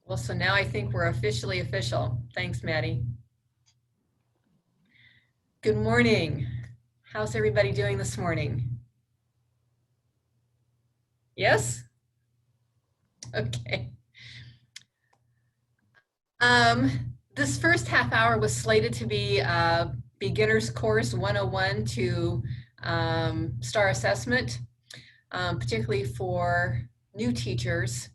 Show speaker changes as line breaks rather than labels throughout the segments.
Well, so now I think we're officially official. Thanks, Maddie. Good morning. How's everybody doing this morning? Yes? Okay. This first half hour was slated to be a beginner's course 101 to STAR assessment, particularly for new teachers.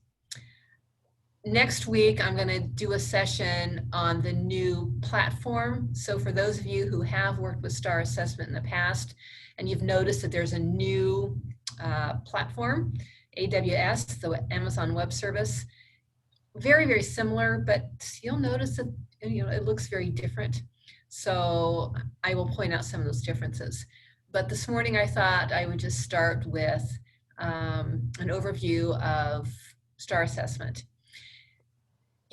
Next week, I'm going to do a session on the new platform. So for those of you who have worked with STAR assessment in the past, and you've noticed that there's a new platform, AWS, the Amazon Web Service, very, very similar, but you'll notice that it looks very different. So I will point out some of those differences. But this morning I thought I would just start with an overview of STAR assessment.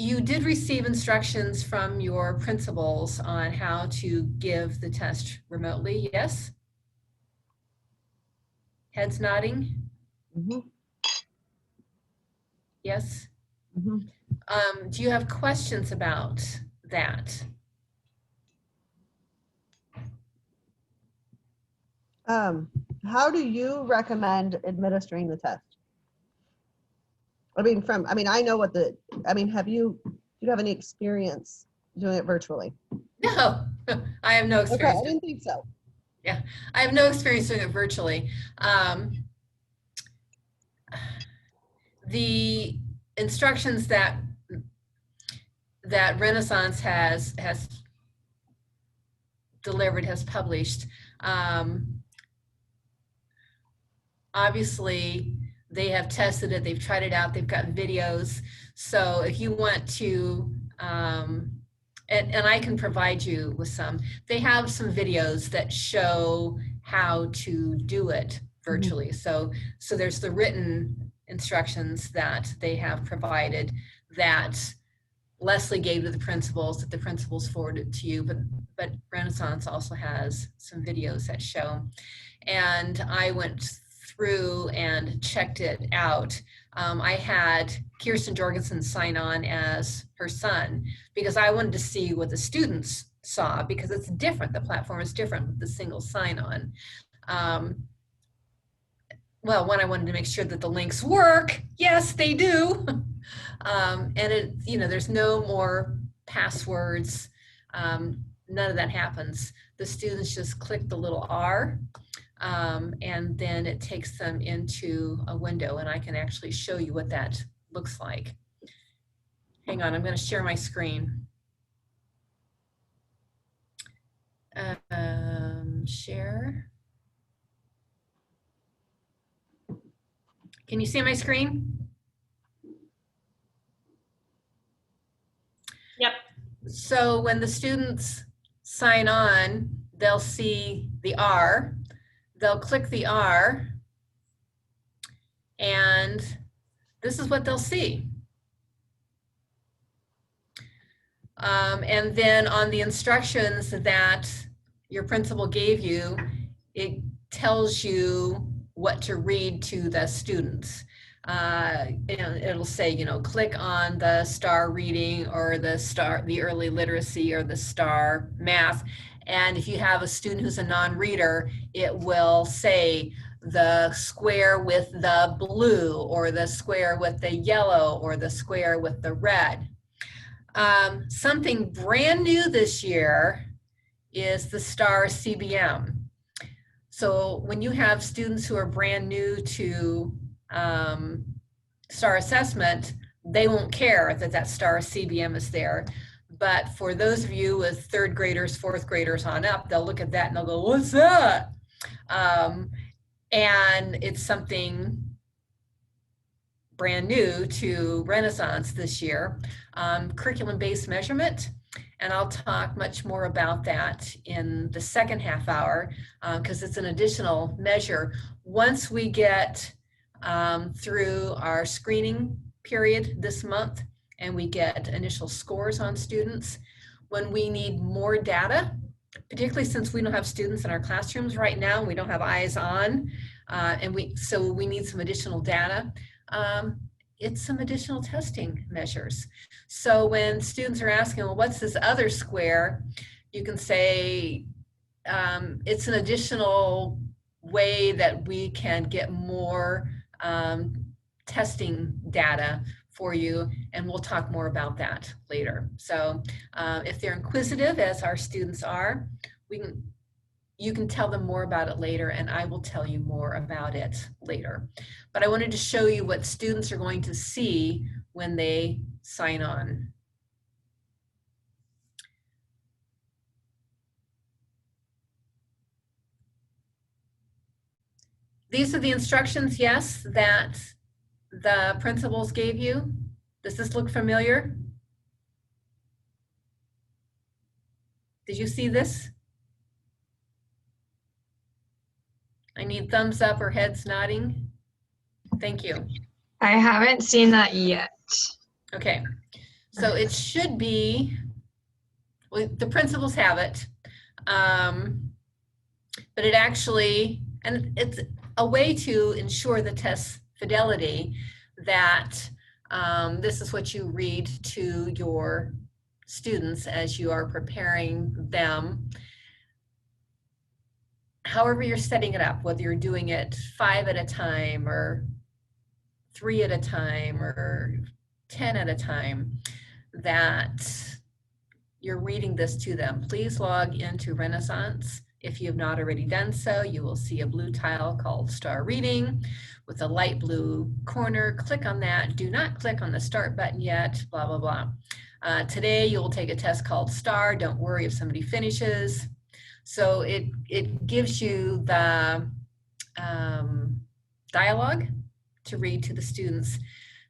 You did receive instructions from your principals on how to give the test remotely, yes? Heads nodding?
Mm-hmm.
Yes?
Mm-hmm.
Do you have questions about that?
How do you recommend administering the test? I mean, I know what do you have any experience doing it virtually?
No, I have no
Okay,
experience.
I didn't think so.
Yeah, I have no experience doing it virtually. The instructions that Renaissance has delivered, has published, obviously they have tested it, they've tried it out, they've got videos. So if you want to, and I can provide you with some, they have some videos that show how to do it virtually. So there's the written instructions that they have provided that Leslie gave to the principals, that the principals forwarded to you, but Renaissance also has some videos that show. And I went through and checked it out. I had Kirsten Jorgensen sign on as her son because I wanted to see what the students saw, because it's different. The platform is different with the single sign-on. Well, one, I wanted to make sure that the links work. Yes, they do. And there's no more passwords. None of that happens. The students just click the little R, and then it takes them into a window, and I can actually show you what that looks like. Hang on, I'm going to share my screen. Share. Can you see my screen?
Yep.
So when the students sign on, they'll see the R. They'll click the R, and this is what they'll see. And then on the instructions that your principal gave you, it tells you what to read to the students. It'll say, click on the STAR reading or the early literacy or the STAR math. And if you have a student who's a non-reader, it will say the square with the blue or the square with the yellow or the square with the red. Something brand new this year is the STAR CBM. So when you have students who are brand new to STAR assessment, they won't care that STAR CBM is there. But for those of you with third graders, fourth graders on up, they'll look at that and they'll go, what's that? And it's something brand new to Renaissance this year, curriculum-based measurement. And I'll talk much more about that in the second half hour because it's an additional measure. Once we get through our screening period this month and we get initial scores on students, when we need more data, particularly since we don't have students in our classrooms right now, we don't have eyes on, so we need some additional data. it's some additional testing measures. So when students are asking, well, what's this other square? You can say, it's an additional way that we can get more testing data for you, and we'll talk more about that later. So if they're inquisitive, as our students are, you can tell them more about it later, and I will tell you more about it later. But I wanted to show you what students are going to see when they sign on. These are the instructions, yes, that the principals gave you. Does this look familiar? Did you see this? I need thumbs up or heads nodding. Thank you.
I haven't seen that yet.
Okay, so it should be, well, the principals have it, but it actually, and it's a way to ensure the test fidelity, that this is what you read to your students as you are preparing them. However you're setting it up, whether you're doing it 5 at a time or 3 at a time or 10 at a time, that you're reading this to them. Please log into Renaissance. If you have not already done so, you will see a blue tile called Star Reading with a light blue corner. Click on that. Do not click on the start button yet, blah, blah, blah. Today, you'll take a test called Star. Don't worry if somebody finishes. So it gives you the dialogue to read to the students.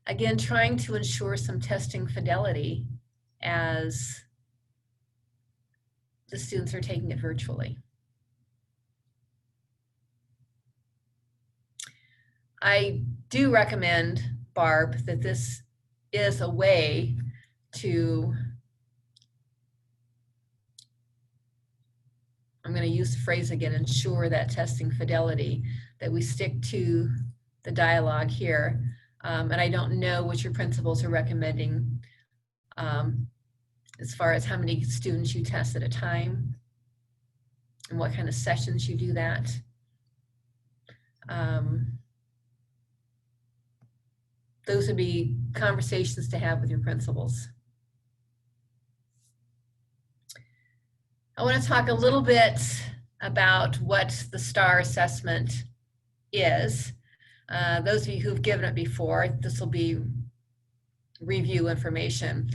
Again, trying to ensure some testing fidelity as the students are taking it virtually. I do recommend, Barb, that this is a way to, I'm going to use the phrase again, ensure that testing fidelity, that we stick to the dialogue here. And I don't know what your principals are recommending as far as how many students you test at a time and what kind of sessions you do that. Those would be conversations to have with your principals. I want to talk a little bit about what the STAR assessment is. Those of you who've given it before, this will be review information.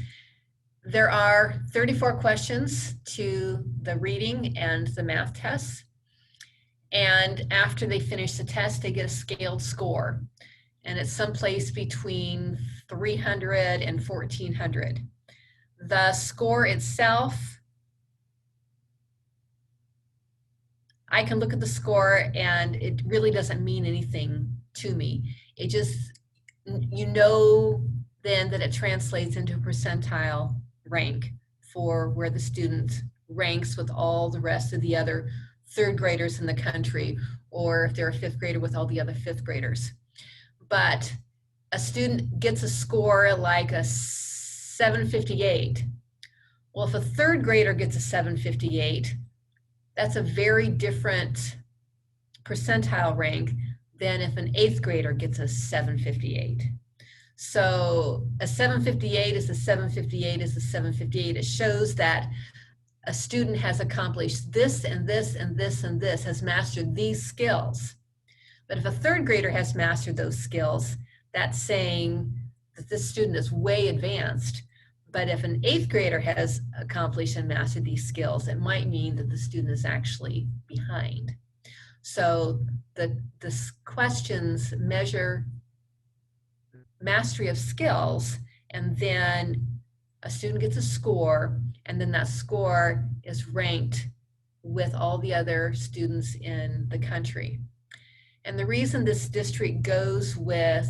There are 34 questions to the reading and the math tests. And after they finish the test, they get a scaled score. And it's someplace between 300 and 1400. The score itself, I can look at the score and it really doesn't mean anything to me. It just, you know then that it translates into a percentile rank for where the student ranks with all the rest of the other third graders in the country, or if they're a fifth grader with all the other fifth graders. But a student gets a score like a 758. Well, if a third grader gets a 758, that's a very different percentile rank than if an eighth grader gets a 758. So a 758 is a 758 is a 758. It shows that a student has accomplished this and this and this and this, has mastered these skills. But if a third grader has mastered those skills, that's saying that this student is way advanced. But if an eighth grader has accomplished and mastered these skills, it might mean that the student is actually behind. So the questions measure mastery of skills, and then a student gets a score, and then that score is ranked with all the other students in the country. And the reason this district goes with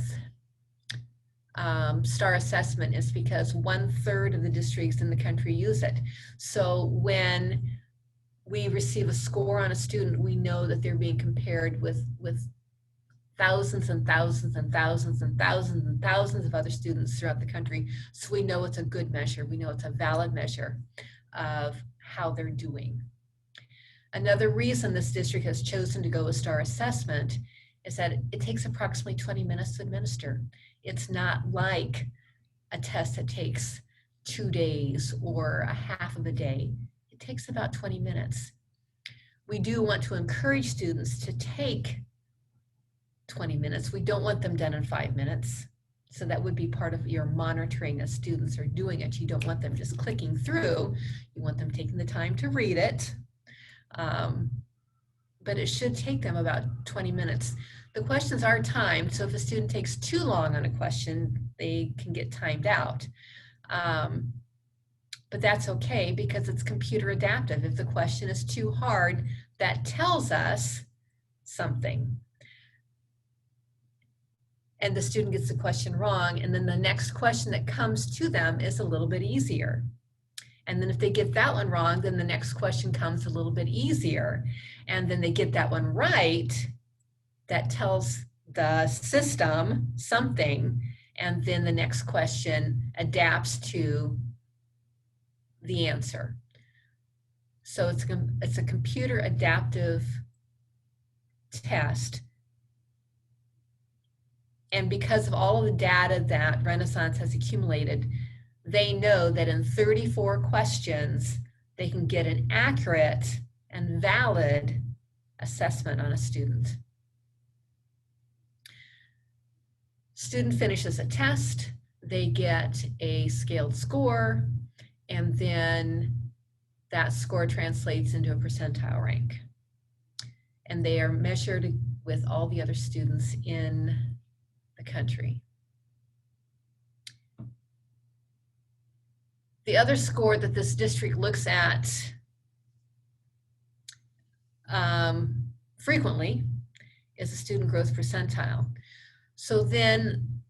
STAR assessment is because 1/3 of the districts in the country use it. So when we receive a score on a student, we know that they're being compared with thousands and thousands and thousands and thousands and thousands of other students throughout the country. So we know it's a good measure. We know it's a valid measure of how they're doing. Another reason this district has chosen to go with STAR assessment is that it takes approximately 20 minutes to administer. It's not like a test that takes 2 days or a half of a day. It takes about 20 minutes. We do want to encourage students to take 20 minutes. We don't want them done in 5 minutes. So that would be part of your monitoring as students are doing it. You don't want them just clicking through. You want them taking the time to read it. But it should take them about 20 minutes. The questions are timed, so if a student takes too long on a question, they can get timed out. But that's okay because it's computer adaptive. If the question is too hard, that tells us something. And the student gets the question wrong, and then the next question that comes to them is a little bit easier. And then if they get that one wrong, then the next question comes a little bit easier. And then they get that one right, that tells the system something, and then the next question adapts to the answer. So it's a computer adaptive test. And because of all of the data that Renaissance has accumulated, they know that in 34 questions, they can get an accurate and valid assessment on a student. Student finishes a test, they get a scaled score, and then that score translates into a percentile rank. And they are measured with all the other students in the country. The other score that this district looks at frequently is a student growth percentile. So then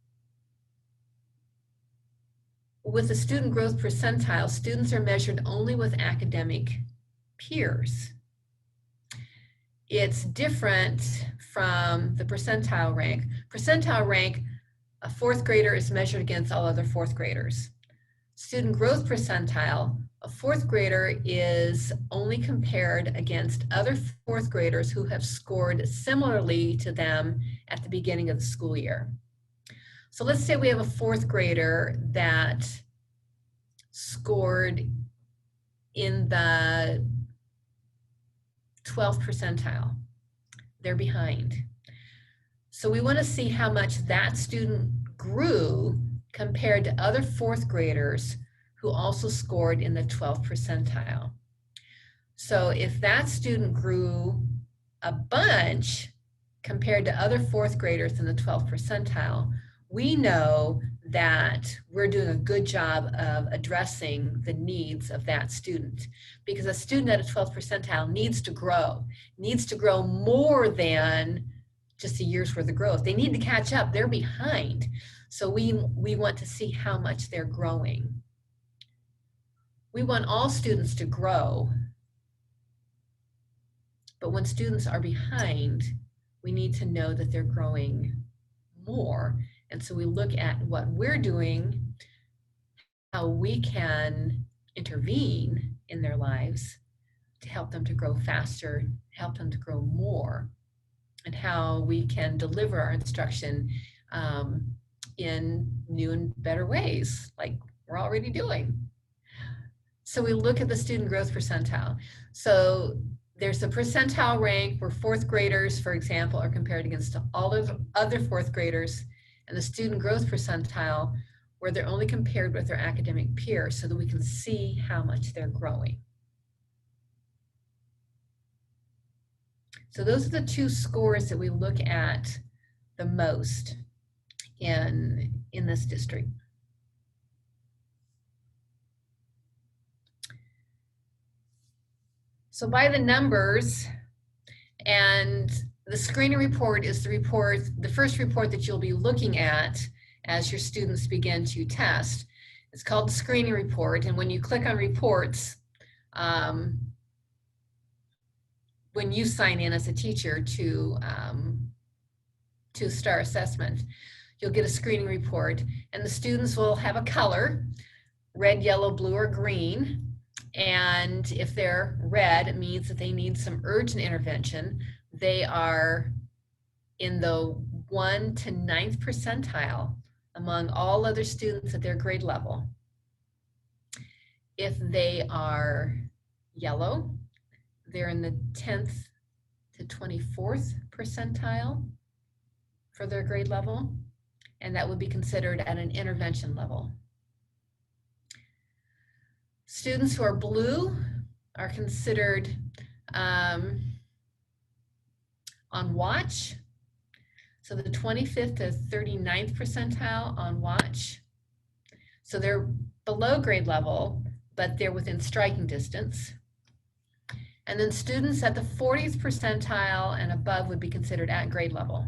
with the student growth percentile, students are measured only with academic peers. It's different from the percentile rank. Percentile rank, a fourth grader is measured against all other fourth graders. Student growth percentile, a fourth grader is only compared against other fourth graders who have scored similarly to them at the beginning of the school year. So let's say we have a fourth grader that scored in the 12th percentile. They're behind. So we want to see how much that student grew compared to other fourth graders who also scored in the 12th percentile. So if that student grew a bunch compared to other fourth graders in the 12th percentile, we know that we're doing a good job of addressing the needs of that student, because a student at a 12th percentile needs to grow more than just a year's worth of growth. They need to catch up, they're behind. So we want to see how much they're growing. We want all students to grow, but when students are behind, we need to know that they're growing more. And so we look at what we're doing, how we can intervene in their lives to help them to grow faster, help them to grow more, and how we can deliver our instruction in new and better ways, like we're already doing. So we look at the student growth percentile. So there's a percentile rank where fourth graders, for example, are compared against all of other fourth graders, and the student growth percentile where they're only compared with their academic peers so that we can see how much they're growing. So those are the two scores that we look at the most in this district. So by the numbers, and the screening report is the first report that you'll be looking at as your students begin to test. It's called the screening report, and when you click on reports, when you sign in as a teacher to to STAR assessment, you'll get a screening report, and the students will have a color, red, yellow, blue, or green. And if they're red, it means that they need some urgent intervention. They are in the 1 to 9th percentile among all other students at their grade level. If they are yellow, they're in the 10th to 24th percentile for their grade level, and that would be considered at an intervention level. Students who are blue are considered on watch. So the 25th to 39th percentile on watch. So they're below grade level, but they're within striking distance. And then students at the 40th percentile and above would be considered at grade level.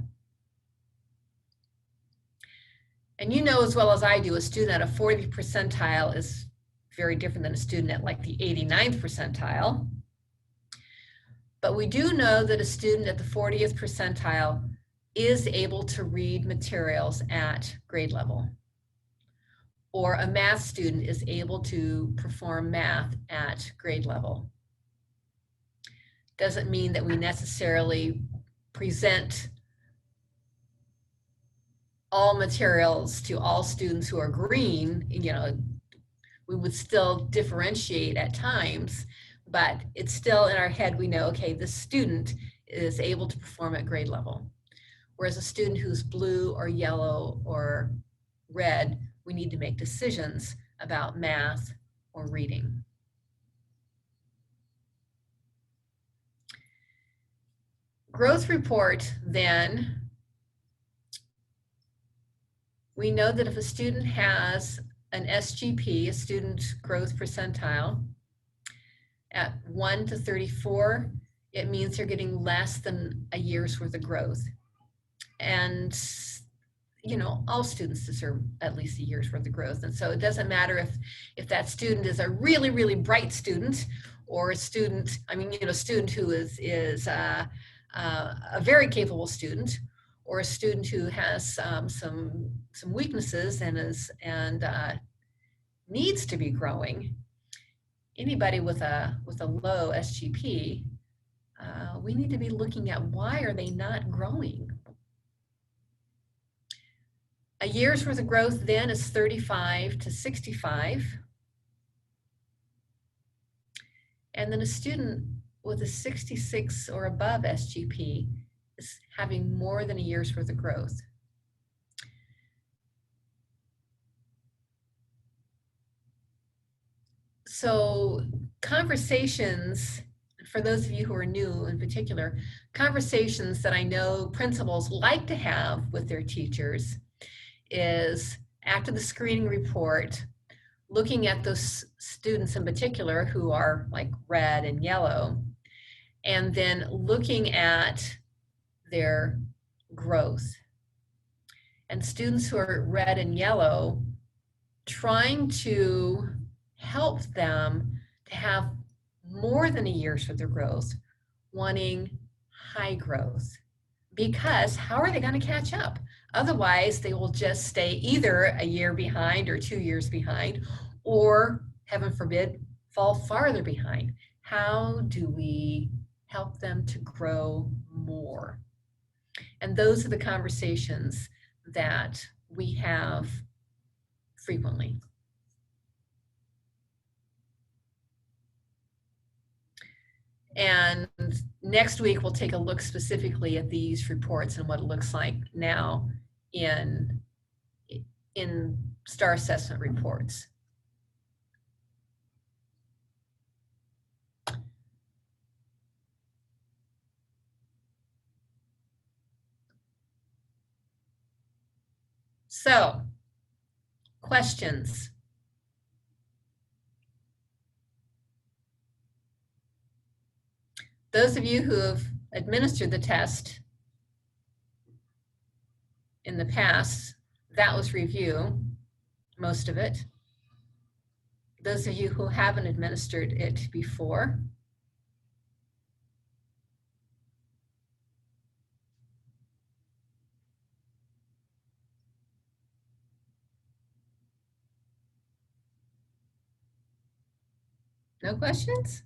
And you know as well as I do, a student at a 40th percentile is very different than a student at like the 89th percentile. But we do know that a student at the 40th percentile is able to read materials at grade level. Or a math student is able to perform math at grade level. Doesn't mean that we necessarily present all materials to all students who are green. You know, we would still differentiate at times, but it's still in our head, we know, okay, this student is able to perform at grade level. Whereas a student who's blue or yellow or red, we need to make decisions about math or reading. Growth report, then, we know that if a student has an SGP, a student growth percentile, at 1 to 34, it means they're getting less than a year's worth of growth. And, you know, all students deserve at least a year's worth of growth. And so it doesn't matter if that student is a really, really bright student, or a student, I mean, you know, a student who is a very capable student, or a student who has some weaknesses and needs to be growing. Anybody with a low SGP, we need to be looking at why are they not growing. A year's worth of growth then is 35 to 65. And then a student with a 66 or above SGP is having more than a year's worth of growth. So conversations, for those of you who are new in particular, conversations that I know principals like to have with their teachers is after the screening report, looking at those students in particular who are like red and yellow, and then looking at their growth. And students who are red and yellow, trying to help them to have more than a year's worth of growth, wanting high growth. Because how are they going to catch up? Otherwise, they will just stay either a year behind or 2 years behind, or, heaven forbid, fall farther behind. How do we help them to grow more? And those are the conversations that we have frequently. And next week, we'll take a look specifically at these reports and what it looks like now in STAR assessment reports. So, questions? Those of you who have administered the test in the past, that was review, most of it. Those of you who haven't administered it before, No questions?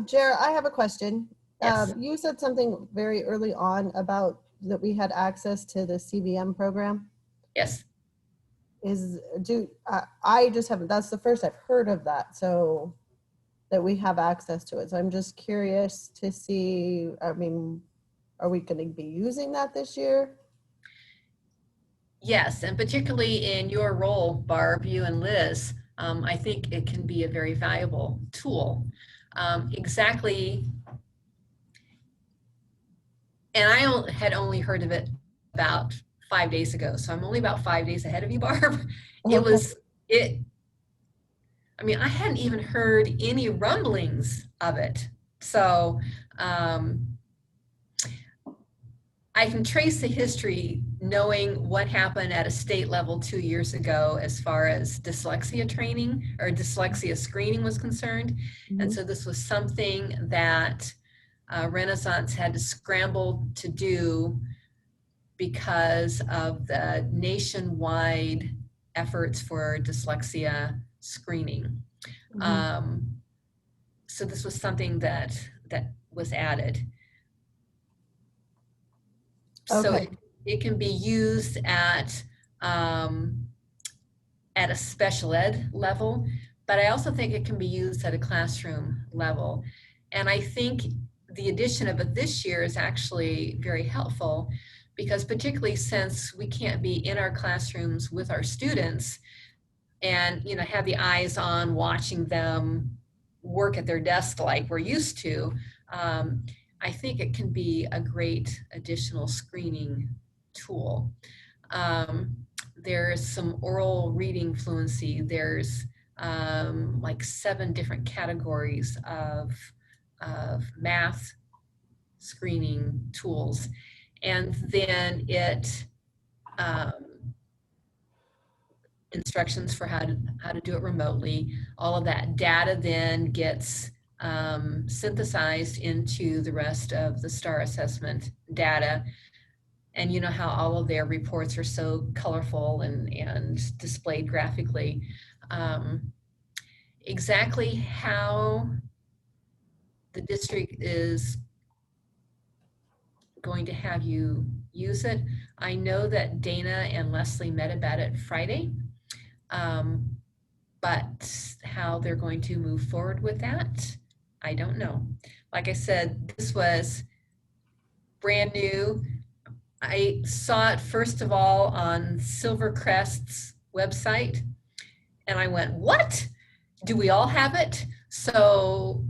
Jared, I have a question.
Yes.
You said something very early on about that we had access to the CVM program.
Yes.
I just haven't, that's the first I've heard of that, so that we have access to it. So I'm just curious to see, I mean, are we going to be using that this year?
Yes, and particularly in your role, Barb, you and Liz, I think it can be a very valuable tool. Exactly, and had only heard of it about 5 days ago, so I'm only about 5 days ahead of you, Barb. It
Okay.
was, it, I mean, I hadn't even heard any rumblings of it. So I can trace the history knowing what happened at a state level 2 years ago as far as dyslexia training or dyslexia screening was concerned. And
Mhm.
so this was something that Renaissance had to scramble to do because of the nationwide efforts for dyslexia screening.
Mhm.
So this was something that was added. So
Okay.
it can be used at a special ed level, but I also think it can be used at a classroom level. And I think the addition of it this year is actually very helpful because particularly since we can't be in our classrooms with our students and have the eyes on watching them work at their desk like we're used to, um, I think it can be a great additional screening tool. Um, there's some oral reading fluency. There's like 7 different categories of math screening tools. And then um, instructions for how to do it remotely. All of that data then gets synthesized into the rest of the STAR assessment data. And you know how all of their reports are so colorful and displayed graphically. Um, exactly how the district is going to have you use it. I know that Dana and Leslie met about it Friday, but how they're going to move forward with that, I don't know. Like I said, this was brand new. I saw it first of all on Silvercrest's website, and I went, "What? Do we all have it?" So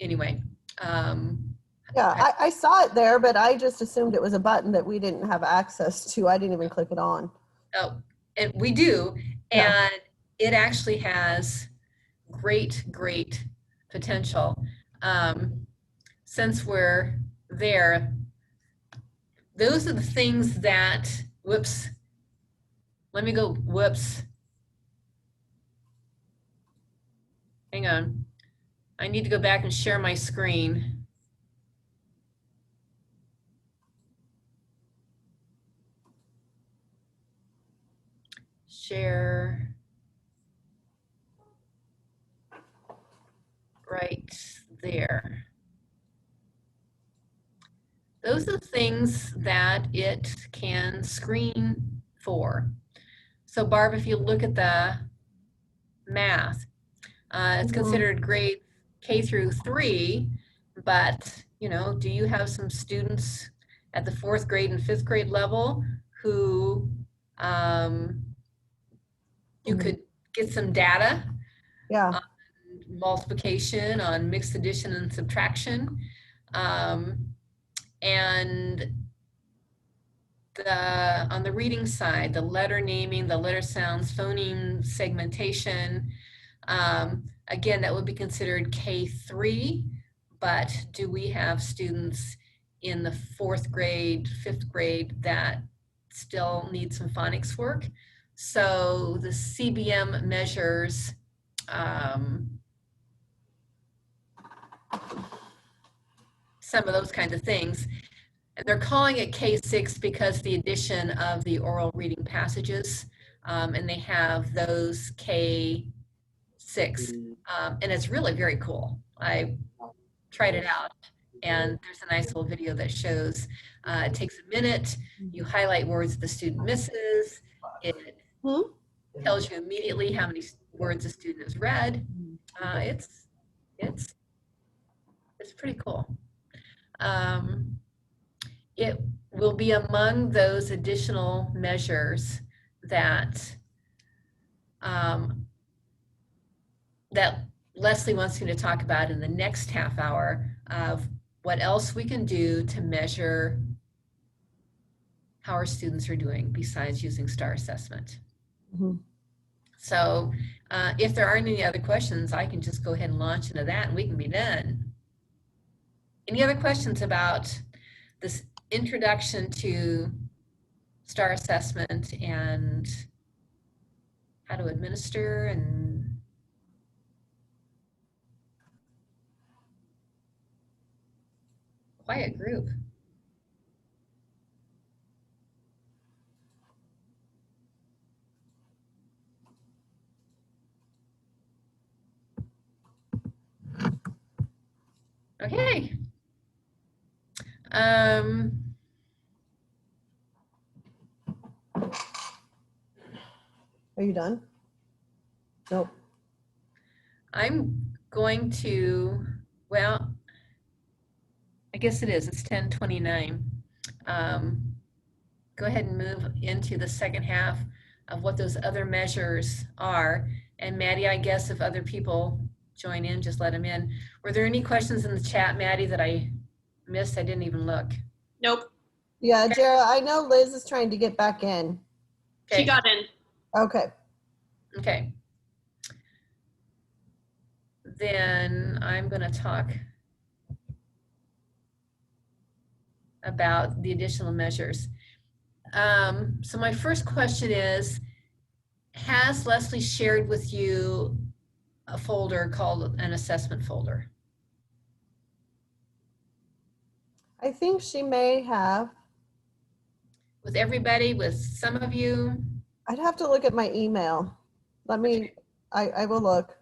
anyway,
Yeah,
I,
I saw it there, but I just assumed it was a button that we didn't have access to. I didn't even click it on.
oh, and we do,
Yeah.
and it actually has great potential. Um, since we're there, those are the things that, whoops, let me go, whoops, hang on. I need to go back and share my screen. Share right there. Those are the things that it can screen for. So Barb, if you look at the math, it's
Mhm.
considered grade K through 3, but do you have some students at the 4th grade and 5th grade level who um, you
Mhm.
could get some data
Yeah.
on multiplication, on mixed addition and subtraction, um, and on the reading side, the letter naming, the letter sounds, phoneme segmentation, Again, that would be considered K3, but do we have students in the 4th grade, 5th grade that still need some phonics work? So the CBM measures some of those kinds of things. And they're calling it K6 because the addition of the oral reading passages, and they have those K6, and it's really very cool. I tried it out, and there's a nice little video that shows it takes a minute. You highlight words the student misses. It tells you immediately how many words a student has read. It's pretty cool. It will be among those additional measures that that Leslie wants me to talk about in the next half hour of what else we can do to measure how our students are doing besides using STAR assessment. So if there aren't any other questions, I can just go ahead and launch into that and we can be done. Any other questions about this introduction to STAR assessment and how to administer and quiet group? Okay.
Are you done? Nope.
I'm going to, well, I guess it is, it's 10:29. Go ahead and move into the second half of what those other measures are. And Maddie, I guess if other people join in, just let them in. Were there any questions in the chat, Maddie, that I missed? I didn't even look.
Nope.
Yeah, Jara, I know Liz is trying to get back in.
She
Okay.
got in.
Okay.
Okay. Then I'm going to talk about the additional measures. So my first question is, has Leslie shared with you a folder called an assessment folder?
I think she may have.
With everybody, with some of you?
I'd have to look at my email. Let me, I will look.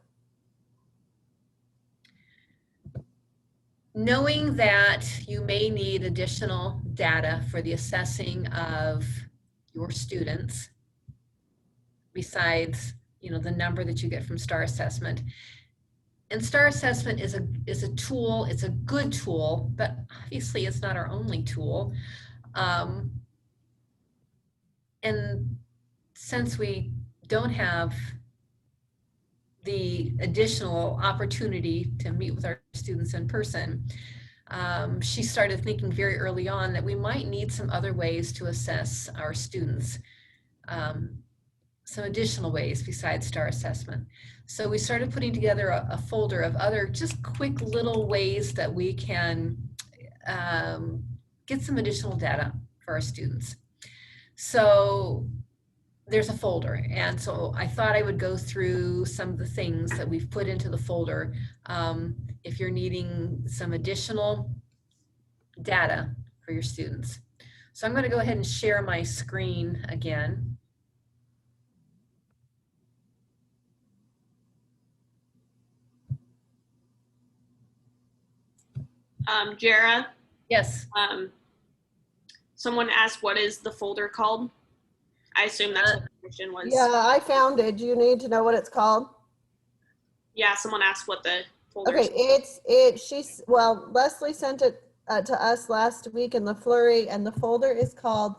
Knowing that you may need additional data for the assessing of your students, besides, you know, the number that you get from STAR assessment. And STAR assessment is a tool, it's a good tool, but obviously it's not our only tool. And since we don't have the additional opportunity to meet with our students in person, she started thinking very early on that we might need some other ways to assess our students, some additional ways besides STAR assessment. So we started putting together a folder of other just quick little ways that we can get some additional data for our students. So there's a folder, and so I thought I would go through some of the things that we've put into the folder if you're needing some additional data for your students. So I'm going to go ahead and share my screen again.
Jara,
Yes.
someone asked what is the folder called? I assume that's what the question was.
Yeah, I found it. Do you need to know what it's called?
Yeah, someone asked what the folder
Okay, well, Leslie sent it to us last week in the flurry, and the folder is called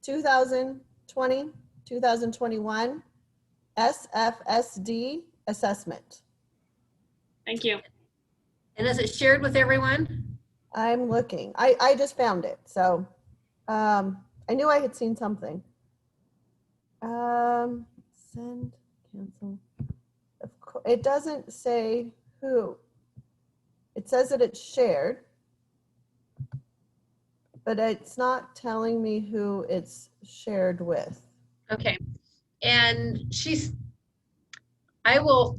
2020, 2021 SFSD assessment.
Thank you.
And is it shared with everyone?
I'm looking. I just found it. So I knew I had seen something. Send, cancel. It doesn't say who. It says that it's shared, but it's not telling me who it's shared with.
Okay. And I will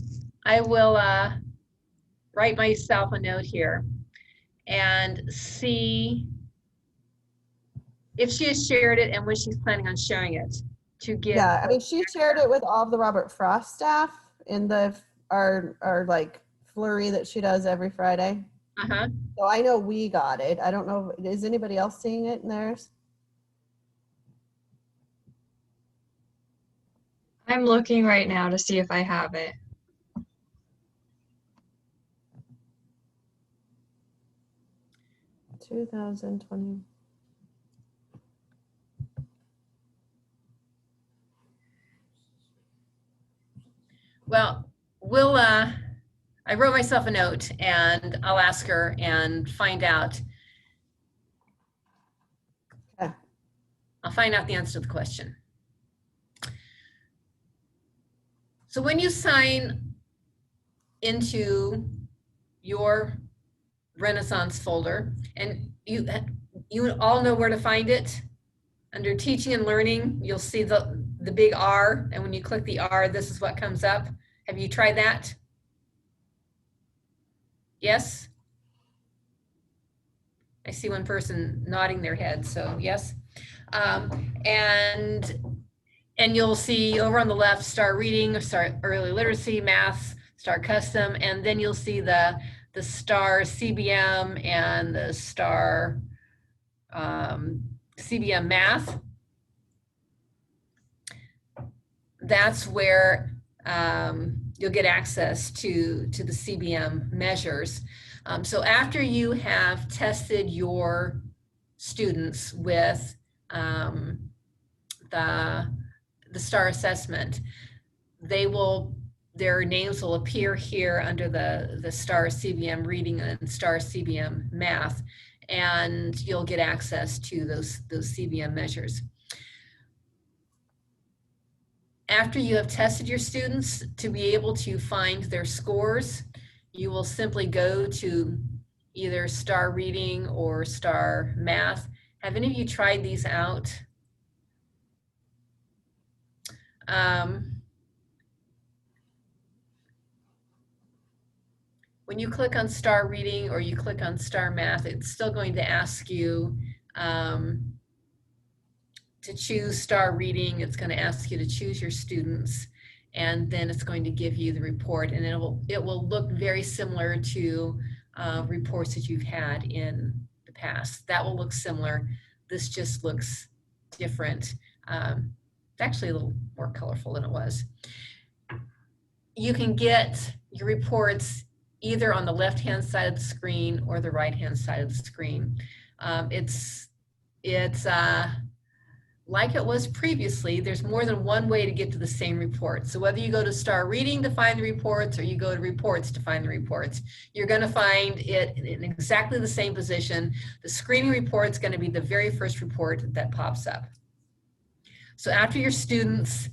write myself a note here and see if she has shared it and when she's planning on sharing it to get.
Yeah, I mean, she shared it with all of the Robert Frost staff in our like flurry that she does every Friday.
Uh-huh.
So I know we got it. I don't know, is anybody else seeing it in theirs?
I'm looking right now to see if I have it.
– 2020.
Well, I wrote myself a note and I'll ask her and find out.
Okay.
I'll find out the answer to the question. So when you sign into your Renaissance folder, and you all know where to find it, under teaching and learning, you'll see the big R, and when you click the R, this is what comes up. Have you tried that? Yes? I see one person nodding their head, so yes. And you'll see over on the left, start reading, start early literacy, math, start custom, and then you'll see the star CBM and the star CBM math. That's where you'll get access to the CBM measures. So after you have tested your students with the STAR assessment, their names will appear here under the STAR CBM reading and STAR CBM math, and you'll get access to those CBM measures. After you have tested your students, to be able to find their scores, you will simply go to either STAR reading or STAR math. Have any of you tried these out? When you click on STAR reading or you click on STAR math, it's still going to ask you to choose STAR reading. It's going to ask you to choose your students, and then it's going to give you the report, and it will look very similar to reports that you've had in the past. That will look similar. This just looks different. It's actually a little more colorful than it was. You can get your reports either on the left-hand side of the screen or the right-hand side of the screen. It's like it was previously, there's more than one way to get to the same report. So whether you go to STAR reading to find the reports or you go to reports to find the reports, you're going to find it in exactly the same position. The screening report is going to be the very first report that pops up. So after your students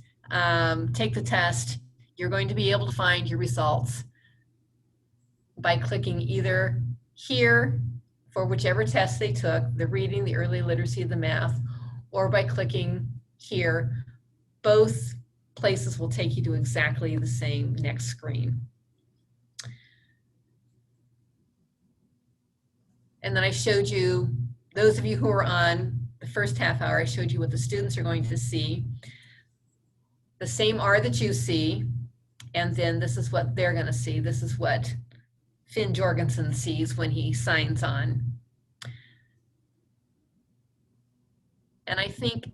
take the test, you're going to be able to find your results by clicking either here for whichever test they took, the reading, the early literacy, the math, or by clicking here. Both places will take you to exactly the same next screen. And then I showed you, those of you who are on the first half hour, I showed you what the students are going to see. The same R that you see, and then this is what they're going to see. This is what Finn Jorgensen sees when he signs on. And I think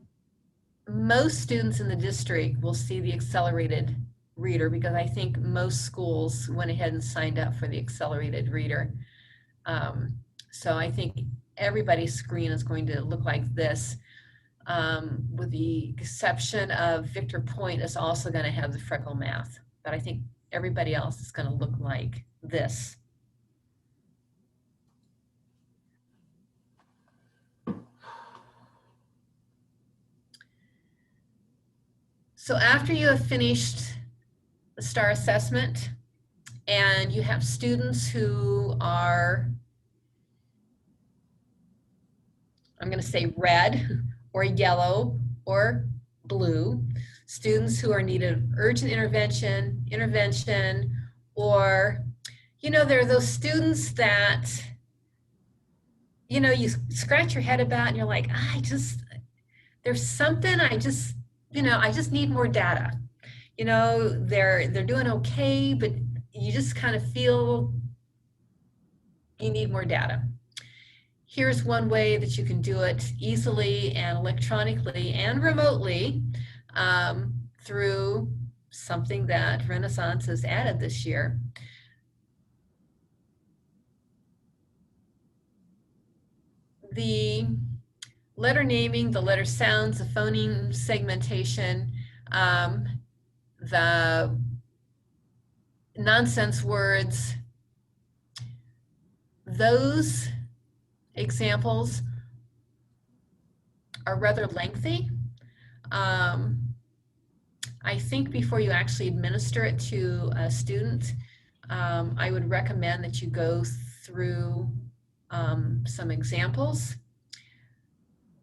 most students in the district will see the accelerated reader, because I think most schools went ahead and signed up for the accelerated reader. So I think everybody's screen is going to look like this, with the exception of Victor Point is also going to have the freckle math, but I think everybody else is going to look like this. So after you have finished the STAR assessment and you have students who are, I'm going to say red or yellow or blue, students who are needed urgent intervention, or, you know, there are those students that, you know, you scratch your head about and you're like, there's something I just need more data. You know, they're doing okay, but you just kind of feel you need more data. Here's one way that you can do it easily and electronically and remotely through something that Renaissance has added this year. The letter naming, the letter sounds, the phoneme segmentation, the nonsense words, those examples are rather lengthy. I think before you actually administer it to a student, I would recommend that you go through some examples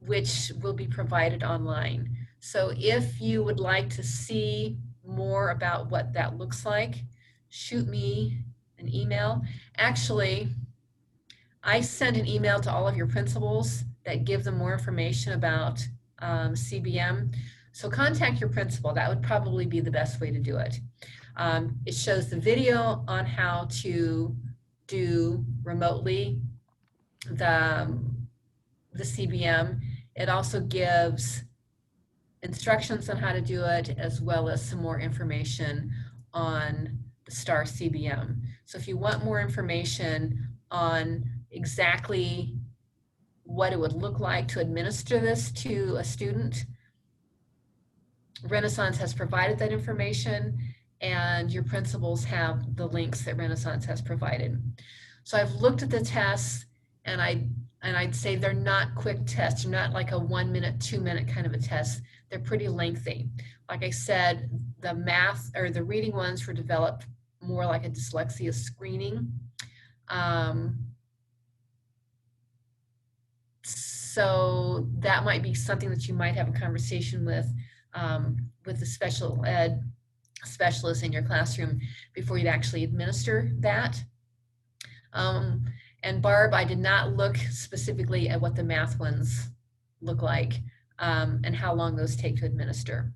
which will be provided online. So if you would like to see more about what that looks like, shoot me an email. Actually, I send an email to all of your principals that give them more information about CBM. So contact your principal. That would probably be the best way to do it. It shows the video on how to do remotely the CBM. It also gives instructions on how to do it, as well as some more information on the STAR CBM. So if you want more information on exactly what it would look like to administer this to a student, Renaissance has provided that information, and your principals have the links that Renaissance has provided. So I've looked at the tests, and I'd say they're not quick tests. They're not like a 1 minute, 2 minute kind of a test. They're pretty lengthy. Like I said, the math or the reading ones were developed more like a dyslexia screening. So that might be something that you might have a conversation with the special ed specialist in your classroom before you'd actually administer that. And Barb, I did not look specifically at what the math ones look like and how long those take to administer.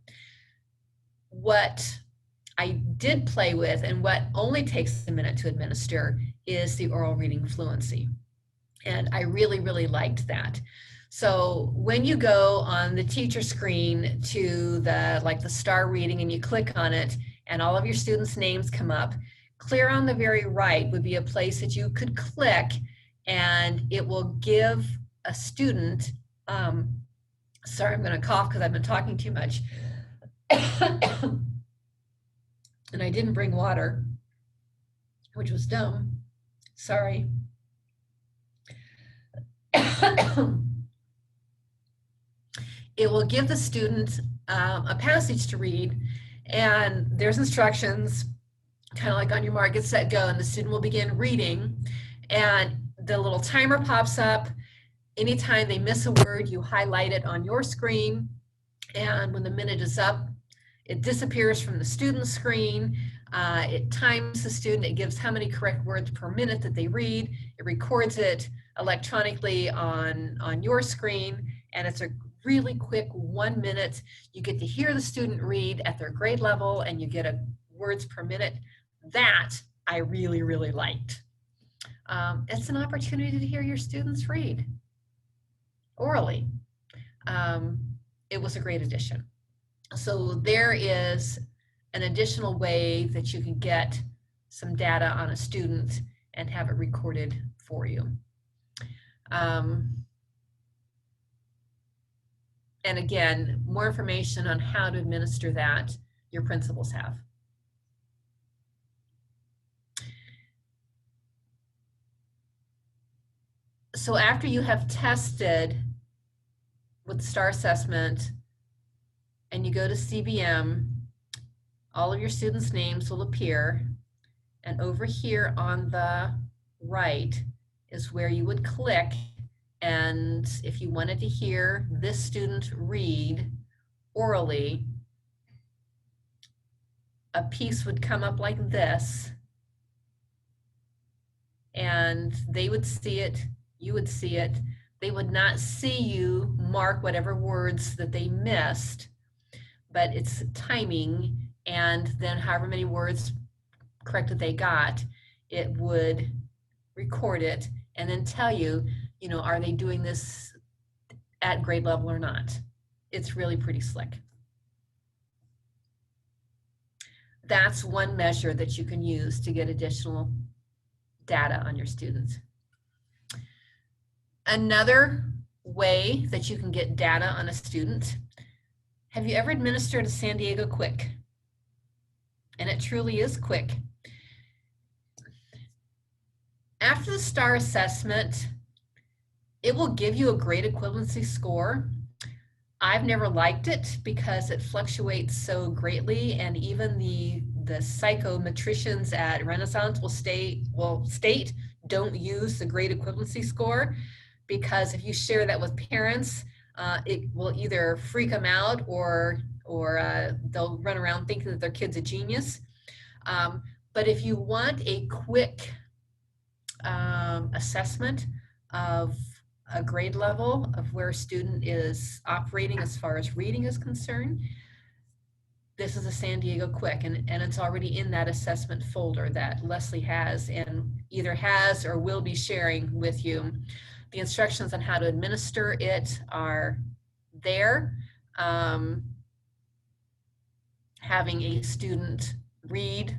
What I did play with and what only takes a minute to administer is the oral reading fluency. And I really, really liked that. So when you go on the teacher screen to the STAR reading and you click on it and all of your students' names come up, clear on the very right would be a place that you could click, and it will give a student, sorry, I'm going to cough because I've been talking too much. And I didn't bring water, which was dumb. Sorry. It will give the student a passage to read, and there's instructions, kind of like on your mark, get set, go, and the student will begin reading, and the little timer pops up. Anytime they miss a word, you highlight it on your screen, and when the minute is up, it disappears from the student's screen. It times the student. It gives how many correct words per minute that they read. It records it electronically on your screen, and it's a really quick 1 minute. You get to hear the student read at their grade level, and you get a words per minute. That I really, really liked. It's an opportunity to hear your students read orally. It was a great addition. So there is an additional way that you can get some data on a student and have it recorded for you. And again, more information on how to administer that, your principals have. So after you have tested with the STAR assessment and you go to CBM, all of your students' names will appear. And over here on the right is where you would click. And if you wanted to hear this student read orally, a piece would come up like this, and they would see it, you would see it. They would not see you mark whatever words that they missed, but it's timing, and then however many words correct that they got, it would record it and then tell you, you know, are they doing this at grade level or not? It's really pretty slick. That's one measure that you can use to get additional data on your students. Another way that you can get data on a student, have you ever administered a San Diego Quick? And it truly is quick. After the STAR assessment, it will give you a grade equivalency score. I've never liked it because it fluctuates so greatly, and even the psychometricians at Renaissance will state don't use the grade equivalency score, because if you share that with parents, it will either freak them out or they'll run around thinking that their kid's a genius. But if you want a quick assessment of a grade level of where a student is operating as far as reading is concerned, this is a San Diego Quick, and it's already in that assessment folder that Leslie has and either has or will be sharing with you. The instructions on how to administer it are there. Having a student read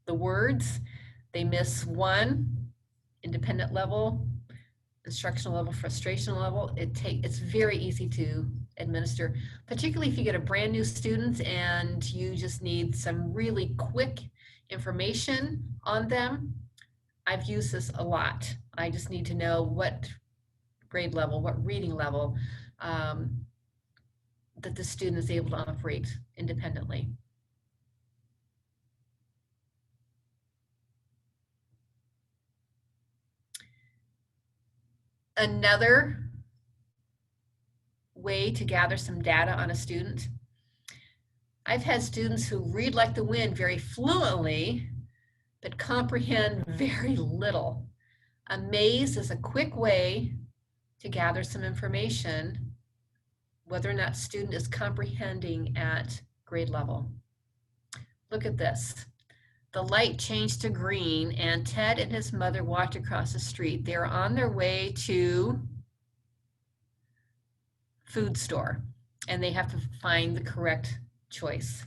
the words, they miss one, independent level, instructional level, frustration level, it's very easy to administer, particularly if you get a brand new student and you just need some really quick information on them. I've used this a lot. I just need to know what grade level, what reading level that the student is able to operate independently. Another way to gather some data on a student, I've had students who read like the wind very fluently, but comprehend very little. A maze is a quick way to gather some information, whether or not student is comprehending at grade level. Look at this. The light changed to green and Ted and his mother walked across the street. They're on their way to food store and they have to find the correct choice.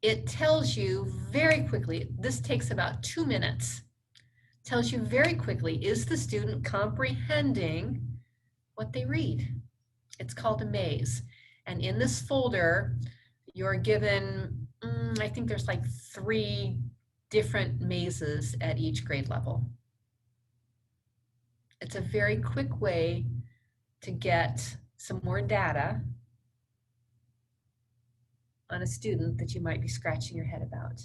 It tells you very quickly, this takes about 2 minutes, tells you very quickly, is the student comprehending what they read? It's called a maze. And in this folder, you're given, I think there's like 3 different mazes at each grade level. It's a very quick way to get some more data on a student that you might be scratching your head about.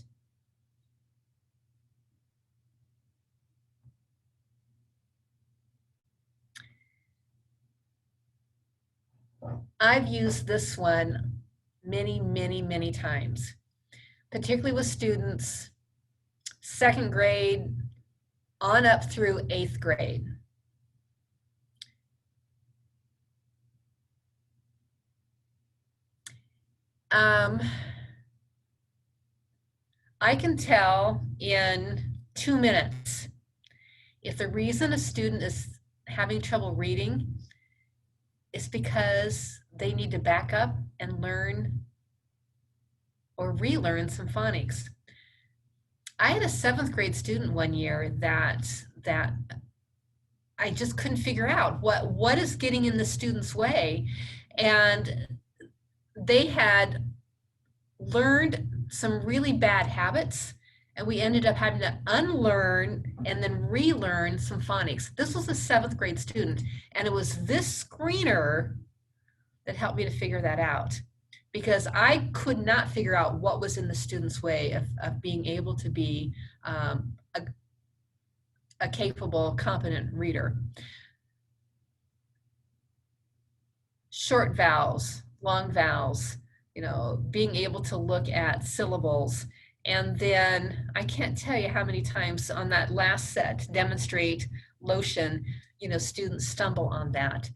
I've used this one many, many, many times, particularly with students 2nd grade on up through 8th grade. I can tell in 2 minutes if the reason a student is having trouble reading is because they need to back up and learn or relearn some phonics. I had a 7th grade student one year that I just couldn't figure out what is getting in the student's way. And they had learned some really bad habits, and we ended up having to unlearn and then relearn some phonics. This was a 7th grade student, and it was this screener that helped me to figure that out, because I could not figure out what was in the student's way of being able to be a capable, competent reader. Short vowels, long vowels, you know, being able to look at syllables. And then I can't tell you how many times on that last set, demonstrate lotion, you know, students stumble on that.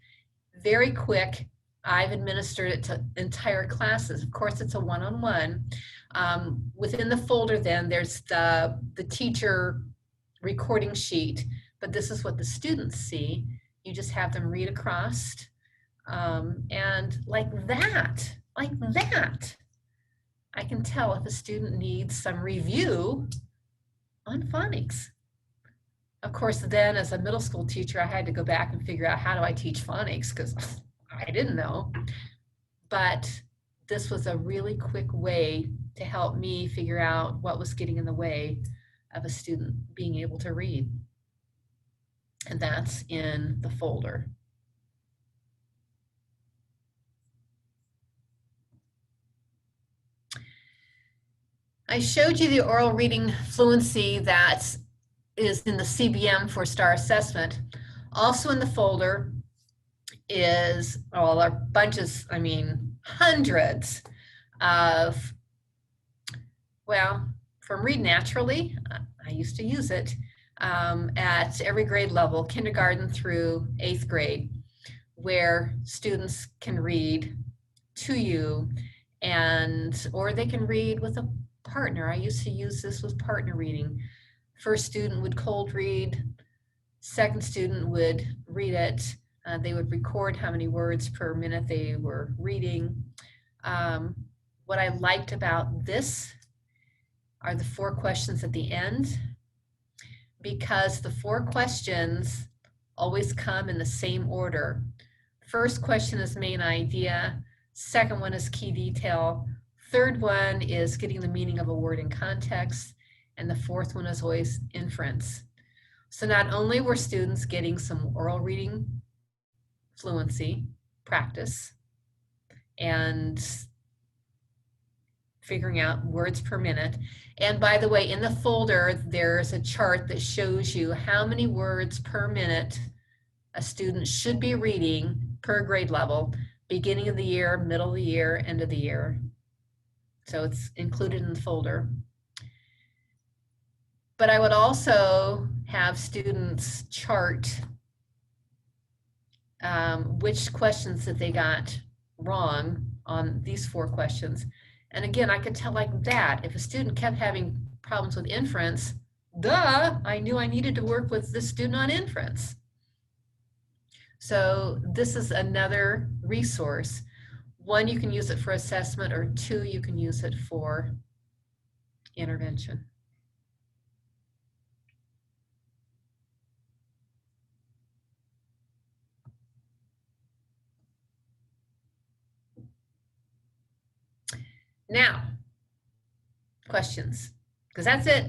Very quick. I've administered it to entire classes. Of course, it's a one-on-one. Within the folder then, there's the teacher recording sheet, but this is what the students see. You just have them read across. And like that, I can tell if a student needs some review on phonics. Of course, then as a middle school teacher, I had to go back and figure out how do I teach phonics because I didn't know. But this was a really quick way to help me figure out what was getting in the way of a student being able to read. And that's in the folder. I showed you the oral reading fluency that is in the CBM for STAR assessment. Also in the folder is, well, our bunches, I mean, hundreds of, well, from Read Naturally, I used to use it at every grade level, kindergarten through 8th grade, where students can read to you and, or they can read with a partner. I used to use this with partner reading. First student would cold read, second student would read it. They would record how many words per minute they were reading. What I liked about this are the 4 questions at the end, because the 4 questions always come in the same order. First question is main idea, second one is key detail, third one is getting the meaning of a word in context, and the fourth one is always inference. So not only were students getting some oral reading fluency practice and figuring out words per minute. And by the way, in the folder, there's a chart that shows you how many words per minute a student should be reading per grade level, beginning of the year, middle of the year, end of the year. So it's included in the folder. But I would also have students chart which questions that they got wrong on these 4 questions. And again, I could tell like that, if a student kept having problems with inference, duh, I knew I needed to work with this student on inference. So this is another resource. 1, you can use it for assessment, or 2, you can use it for intervention. Now, questions, because that's it.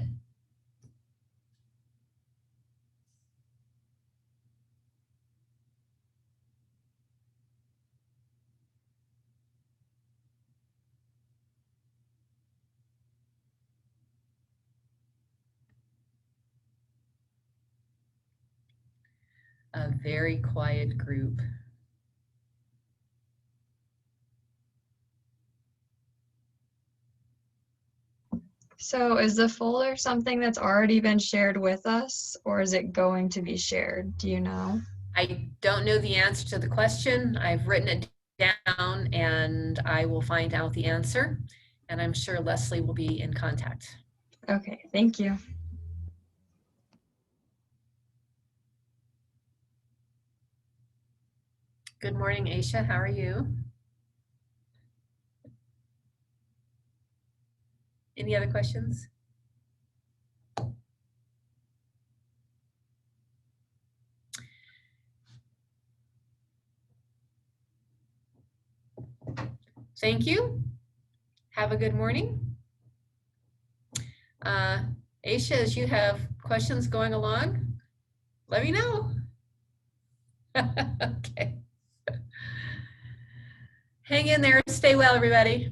A very quiet group.
So is the folder something that's already been shared with us, or is it going to be shared? Do you know?
I don't know the answer to the question. I've written it down and I will find out the answer. And I'm sure Leslie will be in contact.
Okay, thank you.
Good morning, Aisha. How are you? Any other questions? Thank you. Have a good morning. Aisha, as you have questions going along, let me know. Okay. Hang in there. Stay well, everybody.